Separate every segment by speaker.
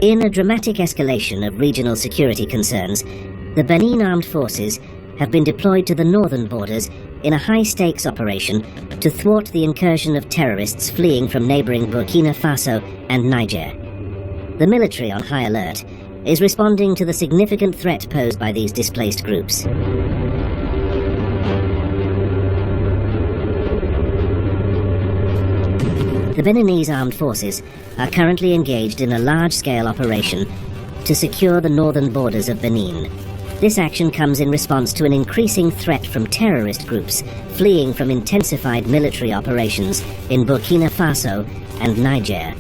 Speaker 1: In a dramatic escalation of regional security concerns, the Benin armed forces have been deployed to the northern borders in a high-stakes operation to thwart the incursion of terrorists fleeing from neighboring Burkina Faso and Niger. The military, on high alert, is responding to the significant threat posed by these displaced groups. The Beninese armed forces are currently engaged in a large-scale operation to secure the northern borders of Benin. This action comes in response to an increasing threat from terrorist groups fleeing from intensified military operations in Burkina Faso and Niger.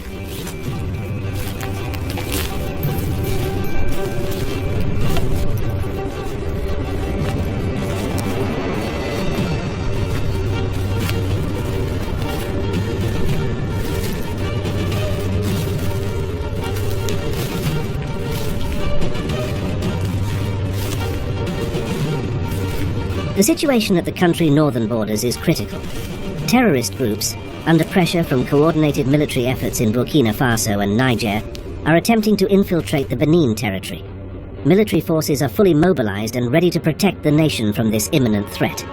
Speaker 1: The situation at the country's northern borders is critical. Terrorist groups, under pressure from coordinated military efforts in Burkina Faso and Niger, are attempting to infiltrate the Benin territory. Military forces are fully mobilized and ready to protect the nation from this imminent threat.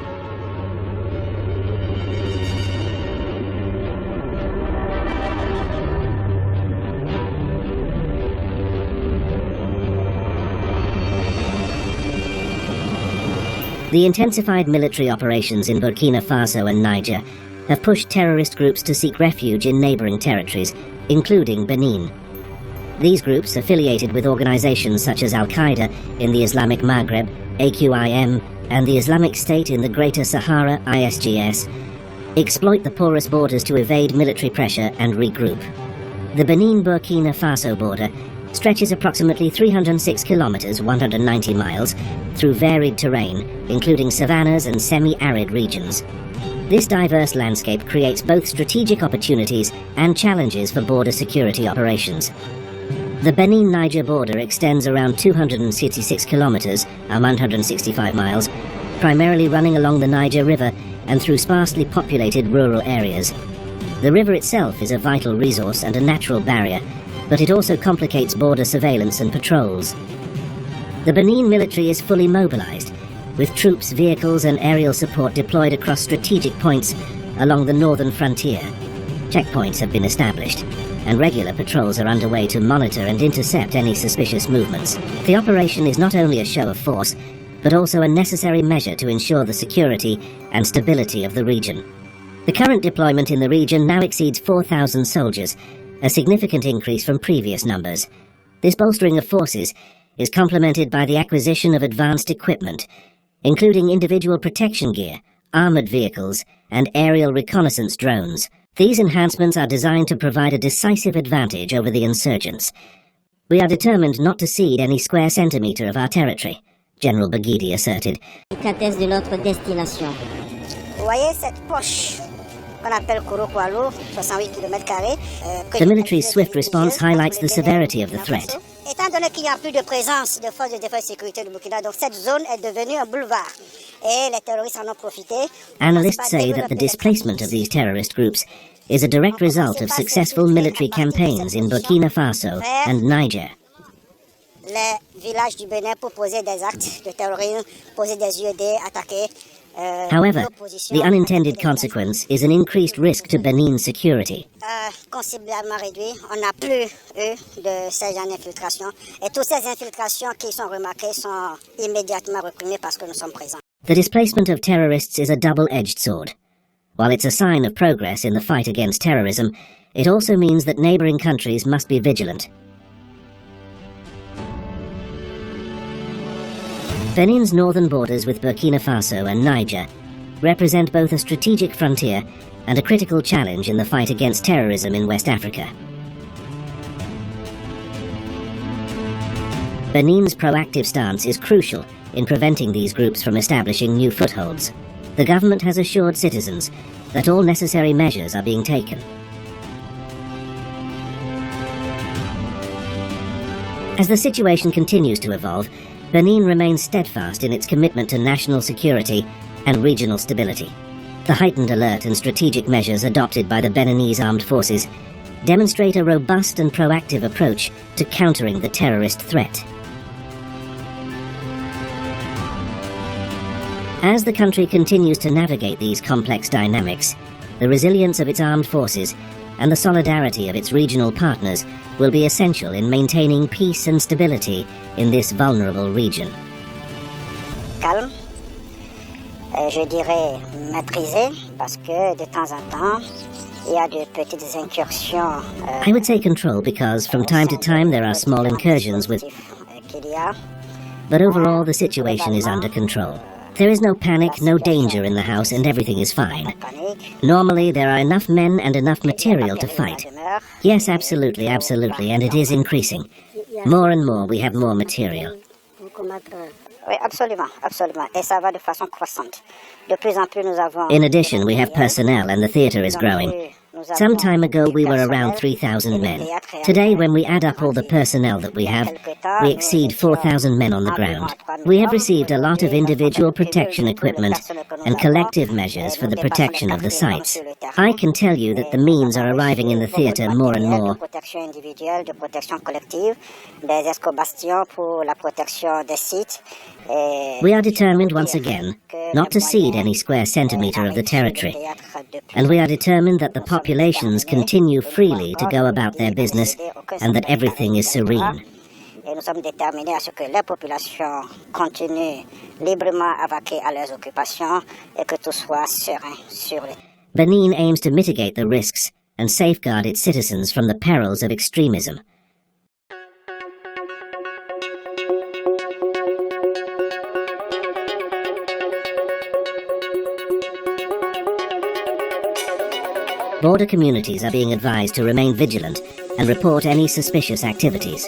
Speaker 1: The intensified military operations in Burkina Faso and Niger have pushed terrorist groups to seek refuge in neighboring territories, including Benin. These groups, affiliated with organizations such as Al-Qaeda in the Islamic Maghreb, AQIM, and the Islamic State in the Greater Sahara, ISGS, exploit the porous borders to evade military pressure and regroup. The Benin-Burkina Faso border stretches approximately 306 kilometers, 190 miles, through varied terrain, including savannas and semi-arid regions. This diverse landscape creates both strategic opportunities and challenges for border security operations. The Benin-Niger border extends around 266 kilometers, 165 miles, primarily running along the Niger River and through sparsely populated rural areas. The river itself is a vital resource and a natural barrier, but it also complicates border surveillance and patrols. The Benin military is fully mobilized, with troops, vehicles and aerial support deployed across strategic points along the northern frontier. Checkpoints have been established, and regular patrols are underway to monitor and intercept any suspicious movements. The operation is not only a show of force, but also a necessary measure to ensure the security and stability of the region. The current deployment in the region now exceeds 4,000 soldiers, a significant increase from previous numbers. This bolstering of forces is complemented by the acquisition of advanced equipment, including individual protection gear, armored vehicles, and aerial reconnaissance drones. These enhancements are designed to provide a decisive advantage over the insurgents. We are determined not to cede any square centimeter of our territory, General Bagidi asserted.
Speaker 2: De notre destination.
Speaker 3: Voyez cette poche qu'on appelle Kouroukwalo, 68 km².
Speaker 1: The military's swift response highlights the severity of the threat.
Speaker 3: Étant donné qu'il n'y a plus de présence de forces de défense et sécurité du Burkina, donc cette zone est devenue un boulevard. Et les terroristes en ont profité.
Speaker 1: Analysts say that the displacement of these terrorist groups is a direct result of successful military campaigns in Burkina Faso and Niger.
Speaker 3: Les villages du Bénin pour poser des actes de terrorisme, poser des IED, attaquer.
Speaker 1: However, the unintended consequence is an increased risk to Benin's security.
Speaker 3: Considérablement réduit. On n'a plus eu de ces gens d'infiltration. Et toutes ces infiltrations qui sont remarquées sont immédiatement réprimées parce que nous sommes présents.
Speaker 1: The displacement of terrorists is a double-edged sword. While it's a sign of progress in the fight against terrorism, it also means that neighboring countries must be vigilant. Benin's northern borders with Burkina Faso and Niger represent both a strategic frontier and a critical challenge in the fight against terrorism in West Africa. Benin's proactive stance is crucial in preventing these groups from establishing new footholds. The government has assured citizens that all necessary measures are being taken. As the situation continues to evolve, Benin remains steadfast in its commitment to national security and regional stability. The heightened alert and strategic measures adopted by the Beninese armed forces demonstrate a robust and proactive approach to countering the terrorist threat. As the country continues to navigate these complex dynamics, the resilience of its armed forces and the solidarity of its regional partners will be essential in maintaining peace and stability in this vulnerable region.
Speaker 3: Calme, je dirais maîtrisé, parce que de temps en temps, il y a de petites incursions.
Speaker 1: I would say control because from time to time there are small incursions but overall the situation is under control. There is no panic, no danger in the house, and everything is fine. Normally, there are enough men and enough material to fight. Yes, absolutely, and it is increasing. More and more, we have more material.
Speaker 3: Oui, absolument. Et ça va de façon croissante. De plus en plus, nous avons...
Speaker 1: In addition, we have personnel, and the theatre is growing. Some time ago, we were around 3,000 men. Today, when we add up all the personnel that we have, we exceed 4,000 men on the ground. We have received a lot of individual protection equipment and collective measures for the protection of the sites. I can tell you that the means are arriving in the theatre more and more. We are determined once again not to cede any square centimetre of the territory, and we are determined that the populations continue freely to go about their business and that everything is serene.
Speaker 3: Et nous sommes déterminés à ce que les populations continuent librement à vaquer à leurs occupations et que tout soit serein sur les...
Speaker 1: Benin aims to mitigate the risks and safeguard its citizens from the perils of extremism. Border communities are being advised to remain vigilant and report any suspicious activities.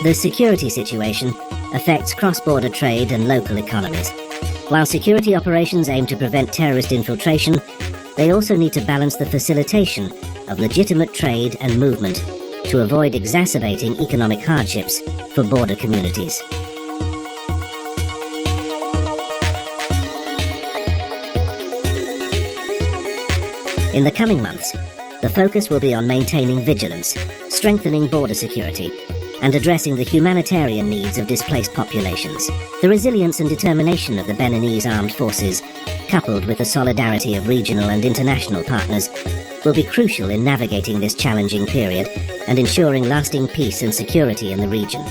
Speaker 1: The security situation affects cross-border trade and local economies. While security operations aim to prevent terrorist infiltration, they also need to balance the facilitation of legitimate trade and movement to avoid exacerbating economic hardships for border communities. In the coming months, the focus will be on maintaining vigilance, strengthening border security, and addressing the humanitarian needs of displaced populations. The resilience and determination of the Beninese armed forces, coupled with the solidarity of regional and international partners, will be crucial in navigating this challenging period and ensuring lasting peace and security in the region.